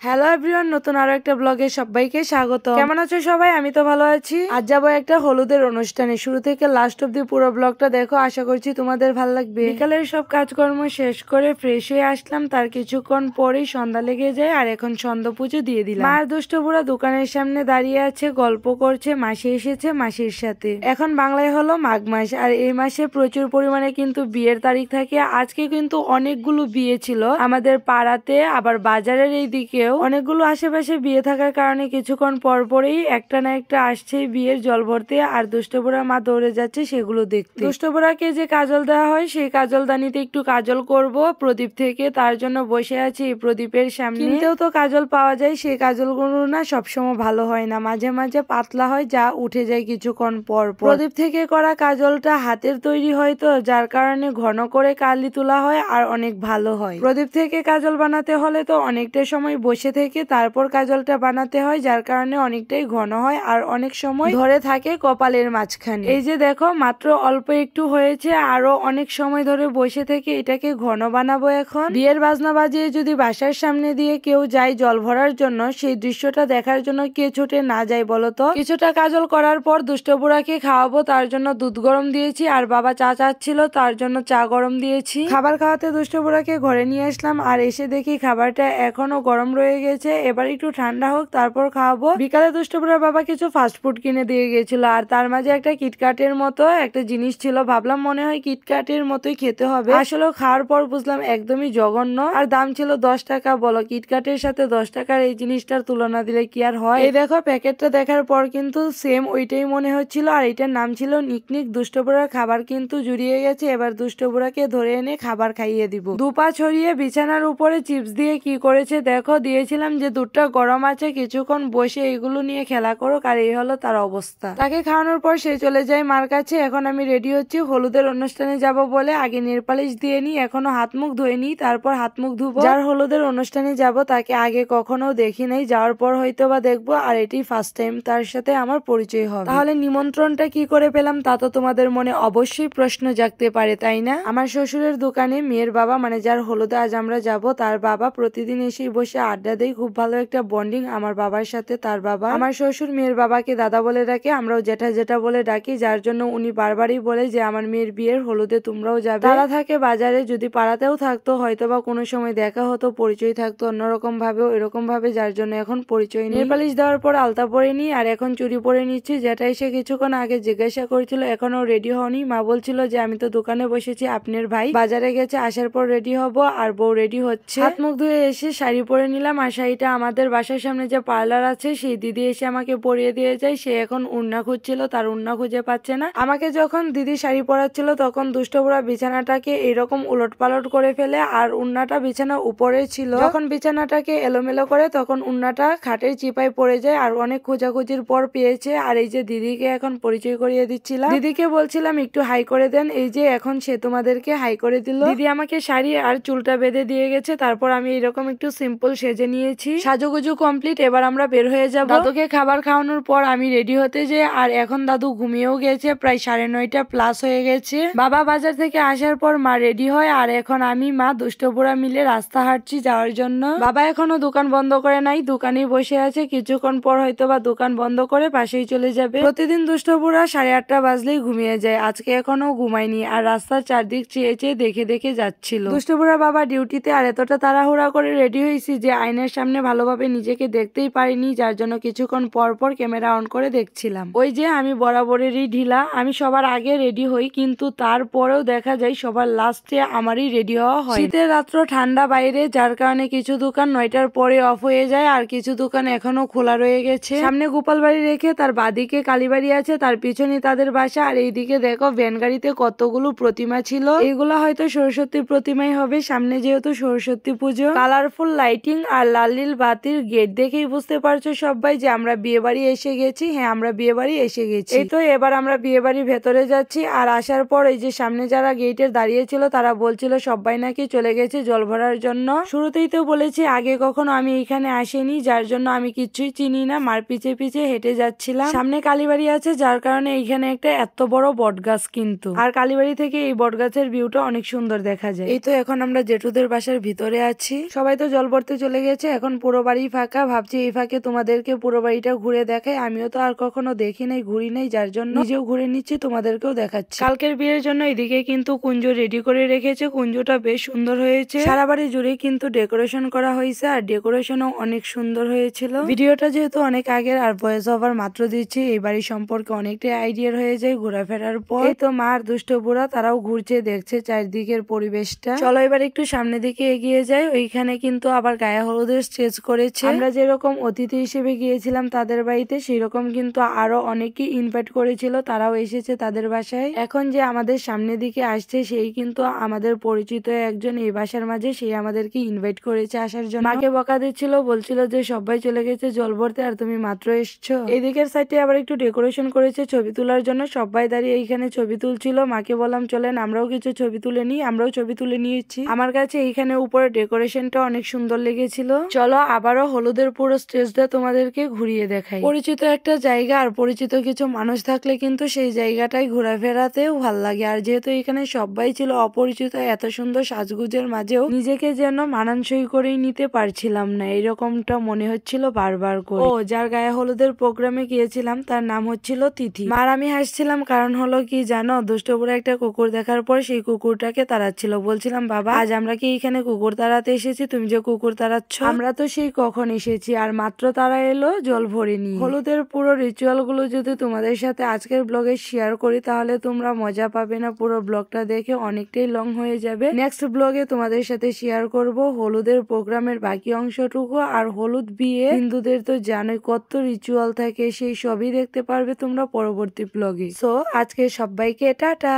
Hello everyone, নতুন আরো একটা ব্লগে সবাইকে স্বাগত। কেমন আছো সবাই? আমি তো ভালো আছি। আজ যাবো একটা হলুদের অনুষ্ঠানে, শুরু থেকে লাস্ট অব্দি পুরো ব্লগটা দেখো, আশা করছি তোমাদের ভালো লাগবে। বিকালের সব কাজকর্ম শেষ করে ফ্রেশ হয়ে আসলাম, তার কিছুক্ষণ পরেই সন্ধ্যা লেগে যায় আর এখন সন্ধ্যা পুজো দিয়ে দিলাম। মার দুষ্ট বুড়া দোকানের সামনে দাঁড়িয়ে আছে, গল্প করছে। মাসি এসেছে মাসির সাথে। এখন বাংলায় হলো মাঘ মাস, আর এই মাসে প্রচুর পরিমাণে কিন্তু বিয়ের তারিখ থাকে। আজকে কিন্তু অনেকগুলো বিয়ে ছিল আমাদের পাড়াতে, আবার বাজারের এই দিকে অনেকগুলো আশেপাশে বিয়ে থাকার কারণে কিছুক্ষণ পর পরেই একটা না একটা আসছেই বিয়ের জল ভরতে, আর দুষ্টবুড়া মা দৌড়ে যাচ্ছে সেগুলো দেখতে। দুষ্টবুড়াকে যে কাজল দেওয়া হয় সেই কাজল দানিতে একটু কাজল করব প্রদীপ থেকে, তার জন্য বসে আছি প্রদীপের সামনে। কিনতেও তো কাজল পাওয়া যায়, সেই কাজলগুলো না সবসময় ভালো হয় না, মাঝে মাঝে পাতলা হয়, যা উঠে যায় কিছুক্ষণ পর পর। প্রদীপ থেকে করা কাজলটা হাতের তৈরি হয় তো, যার কারণে ঘন করে কালি তোলা হয় আর অনেক ভালো হয়। প্রদীপ থেকে কাজল বানাতে হলে তো অনেকটা সময় বসে থেকে তারপর কাজলটা বানাতে হয়, যার কারণে অনেকটাই ঘন হয় আর অনেক সময় ধরে থাকে কপালের মাঝখানে। এই যে দেখো মাত্র অল্প একটু হয়েছে, আরো অনেক সময় ধরে বসে থেকে এটাকে ঘন বানাবো। এখন বিয়ের বাজনা বাজিয়ে যদি বাসার সামনে দিয়ে কেউ যায় জল ভরার জন্য, সেই দৃশ্যটা দেখার জন্য কে ছুটে না যায় বলতো। কিছুটা কাজল করার পর দুষ্টবুড়াকে খাওয়াবো, তার জন্য দুধ গরম দিয়েছি, আর বাবা চা চাচ্ছিল তার জন্য চা গরম দিয়েছি। খাবার খাওয়াতে দুষ্টবুড়াকে ঘরে নিয়ে আসলাম, আর এসে দেখি খাবারটা এখনো গরম রয়ে গেছে, এবার একটু ঠান্ডা হোক তারপর খাওয়াবো। বিকালে দুষ্টবুড়ার বাবা কিছু ফাস্টফুড কিনে দিয়ে গেছিল, আর তার মাঝে একটা কিটকাটের মতো একটা জিনিস ছিল। ভাবলাম মনে হয় কিটকাটের মতোই খেতে হবে, আসলে খাওয়ার পর বুঝলাম একদমই জঘন্য, আর দাম ছিল 10 টাকা। বলো, কিটকাটের সাথে 10 টাকার এই জিনিসটার তুলনা দিলে কি আর হয়? এই দেখো প্যাকেটটা দেখার পর কিন্তু সেম ওইটাই মনে হচ্ছিল, আর এটার নাম ছিল নিকনিক। দুষ্টবুড়ার খাবার কিন্তু জুড়িয়ে গেছে, এবার দুষ্টবুড়াকে ধরে এনে খাবার খাইয়ে দিব। দুপা ছড়িয়ে বিছানার উপরে চিপস দিয়ে কি করেছে দেখো। দিয়েছিলাম যে দুধটা গরম আছে, কিছুক্ষণ বসে এগুলো নিয়ে খেলা করুক, আর এই হলো তার অবস্থা। তাকে খাওয়ানোর পর সে চলে যায় মার কাছে। এখন আমি রেডি হচ্ছি হলুদের অনুষ্ঠানে যাব বলে, আগে নেল পালিশ দিয়ে নি, এখনো হাত মুখ ধুয়ে নি, তারপর হাত মুখ ধুবো। যার হলুদের অনুষ্ঠানে যাব তাকে আগে কখনো দেখি নাই, যাওয়ার পর হয়তো বা দেখবো, আর এটি ফার্স্ট টাইম তার সাথে আমার পরিচয় হবে। তাহলে নিমন্ত্রণটা কি করে পেলাম তা তো তোমাদের মনে অবশ্যই প্রশ্ন জাগতে পারে, তাই না? আমার শ্বশুরের দোকানে মেয়ের বাবা, মানে যার হলুদে আজ আমরা যাব, তার বাবা প্রতিদিন এসেই বসে আড্ডা দেয়। খুব ভালো একটা বন্ডিং আমার বাবার সাথে তার বাবা। আমার শ্বশুর মেয়ের বাবাকে দাদা বলে ডাকে, আমরাও জেঠা জেঠা বলে ডাকি, যার জন্য উনি বারবারই বলে যে আমার মেয়ের বিয়ের হলুদে তোমরাও যাবে। তারা থাকে বাজারে, যদি পাড়াতেও থাকতো হয়তো বা কোনো সময় দেখা হতো, পরিচয় থাকতো অন্যরকম ভাবে, এরকম ভাবে, যার জন্য এখন পরিচয় নেই। নেলপালিশ দেওয়ার পর আলতা পরে নি, আর এখন চুড়ি পরে নিচ্ছি। যেটা এসে কিছুক্ষণ আগে জিজ্ঞাসা করেছিল এখনো রেডি হওনি। মা বলছিল যে আমি তো দোকানে বসেছি, আপনার ভাই বাজারে গেছে, আসার পর রেডি হব। আর বউ রেডি হচ্ছে। হাত মুখ ধুয়ে এসে শাড়ি পরে নিলাম, আর শাড়িটা আমাদের বাসার সামনে যে পার্লার আছে সেই দিদি এসে আমাকে পরিয়ে দিয়ে যায়। সে এখন উন্না খুঁজছিল, তার উন্না খুঁজে পাচ্ছে না। আমাকে যখন দিদি শাড়ি পরাচ্ছিল তখন দুষ্টবুড়া বিছানাটাকে এরকম উলট পালট করে ফেলে, আর উন্নাটা বিছানার উপরে ছিল। যখন বিছানাটাকে এলোমেলো করে তখন উন্নাটা খাটের চিপায় পড়ে যায়, আর অনেক খোঁজাখুঁজির পর পেয়েছে। আর এই যে দিদিকে এখন পরিচয় করিয়ে দিচ্ছিলাম, দিদিকে বলছিলাম একটু হাই করে দেন, এই যে এখন সে তোমাদেরকে হাই করে দিল। দিদি আমাকে শাড়ি আর চুলটা বেঁধে দিয়ে গেছে, তারপর আমি এরকম একটু সিম্পল সেজে নিয়েছি। সাজুগুজু কমপ্লিট, এবার আমরা বের হয়ে যাব। দাদুকে খাবার খাওয়ানোর পর আমি রেডি হতে যাই, আর এখন দাদু ঘুমিয়েও গেছে, প্রায় 9:30 প্লাস হয়ে গেছে। বাবা বাজার থেকে আসার পর মা রেডি হয়, আর এখন আমি মা দুষ্টবুড়া মিলে রাস্তা হাঁটছি যাওয়ার জন্য। বাবা এখনো দোকান বন্ধ করে নাই, দোকানেই বসে আছে, কিছুক্ষণ পর হয়তো বা দোকান বন্ধ করে পাশেই চলে যাবে। প্রতিদিন দুষ্টবুড়া 8:30 বাজলেই ঘুমিয়ে যায়, আজকে এখনো ঘুমায়নি, আর রাস্তার চারদিক চেয়ে চেয়ে দেখে দেখে যাচ্ছিল। দুষ্টবুড়া বাবা ডিউটিতে, আর এতটা তাড়াহুড়া করে রেডি হয়েছি যে আয়নার সামনে ভালোভাবে নিজেকে দেখতেই পারিনি, যার জন্য কিছুক্ষণ পর পর ক্যামেরা অন করে দেখছিলাম। ওই যে আমি বরাবরেরই ঢিলা, আমি সবার আগে রেডি হই, কিন্তু তারপরেও দেখা যায় সবার লাস্টে আমারই রেডি হওয়া হয়। শীতের রাত্র, ঠান্ডা বাইরে, যার কারণে কিছু দোকান 9টার পরে অফ হয়ে যায়, আর কিছু দোকান এখনো খোলা রয়ে গেছে। সামনে গোপাল বাড়ি রেখে তার বাদিকে কালীবাড়ি আছে, তার পিছনে তাদের বাসা, আর এইদিকে দেখো ভ্যান গাড়িতে কতগুলো প্রতিমা ছিল, এগুলো হয়তো সরস্বতী প্রতিমাই হবে। সামনে যেহেতু সরস্বতী পুজো, কালারফুল লাইটিং আর লাল নীল বাতির গেট দেখেই বুঝতে পারছো সবাই যে আমরা বিয়ে বাড়ি এসে গেছি। হ্যাঁ, আমরা বিয়ে বাড়ি এসে গেছি। এই তো এবার আমরা বিয়ে বাড়ির ভেতরে যাচ্ছি, আর আসার পর এই যে সামনে যারা গেটের দাঁড়িয়ে ছিল তারা বলছিল সবাই নাকি চলে গেছে জল ভরার জন্য। শুরুতেই তো বলেছি আগে কখনো আমি এখানে আসিনি, যার জন্য আমি কিছুই চিনি না, মার পিছে পিছে হেঁটে যাচ্ছিলাম। সামনে কালীবাড়ি আছে, যার কারণে এইখানে একটা এত বড় বট গাছ, কিন্তু আর কালীবাড়ি থেকে এই বট গাছের ভিউটা অনেক সুন্দর দেখা যায়। এই তো এখন আমরা জেঠুদের বাসার ভিতরে আছি, সবাই তো জল ভরতে চলে গেছে, এখন পুরো বাড়ি ফাঁকা। ভাবছি এই ফাঁকে তোমাদেরকে পুরো বাড়িটা ঘুরে দেখাই। আমিও তো আর কখনো দেখি নাই, ঘুরি নাই, যার জন্য নিজেও ঘুরে নিচ্ছি, তোমাদেরকেও দেখাচ্ছি। কালকের বিয়ের জন্য এদিকে কিন্তু কুঞ্জ রেডি করে রেখেছে। কুঞ্জটা বেশ সুন্দর হয়েছে, সারা বাড়ি জুড়ে কিন্তু ডেকোরেশন করা হয়েছে, আর ডেকোরেশনও অনেক সুন্দর হয়েছিল। ভিডিওটা যেহেতু অনেক আগের আর ভয়েস ওভার মাত্র দিচ্ছি, এই বাড়ি সম্পর্কে অনেকটাই আইডিয়া হয়ে যায় ঘোরাফেরার পর। এই তো মা আর দুষ্ট বুড়া তারাও ঘুরছে, দেখছে চারদিকের পরিবেশটা। চলো এবার একটু সামনের দিকে এগিয়ে যাই। ওইখানে কিন্তু আবার গায়ে হলুদের স্টেজ করেছে। আমরা যেরকম অতিথি হিসেবে গিয়েছিলাম তাদের বাড়িতে, সেরকম কিন্তু আরো অনেকেই ইনভাইট করেছিল, তারাও এসেছে তাদের বাসায়। এখন যে আমাদের সামনের দিকে আসছে সেই কিন্তু আমাদের পরিচিত একজন এই বাসার মাঝে, সেই আমাদেরকে ইনভাইট করেছে আসার জন্য। মাকে বকা দিচ্ছিল, বলছিল যে সবাই চলে গেছে জল ভরতে আর তুমি মাত্র এসছো। এদিকের সাইডে আবার একটু ডেকোরেশন করেছে ছবি তোলার জন্য, সবাই দাঁড়িয়ে এইখানে ছবি তুলছিল। মাকে বললাম চলেন আমরাও কিছু ছবি তুলে নিই, আমরাও ছবি তুলে নিয়েছি। আমার কাছে এইখানে উপরে ডেকোরেশনটা অনেক সুন্দর লেগেছিল। চলো আবারও হলুদের পুরো স্টেজটা তোমাদেরকে ঘুরিয়ে দেখাই। পরিচিত একটা জায়গা আর পরিচিত কিছু মানুষ থাকলে কিন্তু সেই জায়গাটাই ঘোরাফেরাতেও ভাল লাগে। আর যেহেতু এখানে সবাই ছিল অপরিচিত, এত সুন্দর সাজগুজের মাঝেও নিজেকে যেন মানানসই করেই নিতে পারছিলাম না, এরকমটা মনে হচ্ছিল বারবার করে। ও যার গায়ে হলুদের প্রোগ্রামে গিয়েছিলাম তার নাম হচ্ছিল তিথি। আর আমি হাসছিলাম, কারণ হলো কি জানো, দুষ্টপুরে একটা কুকুর দেখার পর সেই কুকুরটাকে তাড়াচ্ছিল। বলছিলাম বাবা আজ আমরা কি এখানে কুকুর তাড়াতে এসেছি, তুমি যে কুকুর তাড়াচ্ছ? আমরা তো সেই কখন এসেছি, আর মাত্র তারা এলো জল ভরিনি। হলুদের পুরো রিচুয়াল গুলো যদি তোমাদের সাথে আজকের ব্লগে শেয়ার করি তাহলে তোমরা মজা পাবে না, পুরো ব্লগটা দেখে অনেকটাই লং হয়ে যাবে। নেক্সট ব্লগে তোমাদের সাথে শেয়ার করব হলুদের প্রোগ্রামের বাকি অংশটুকু। আর হলুদ বিয়ে হিন্দুদের তো জানোই কত রিচুয়াল থাকে, সেই সবই দেখতে পারবে তোমরা পরবর্তী ব্লগে। সো আজকে সবাইকে টাটা।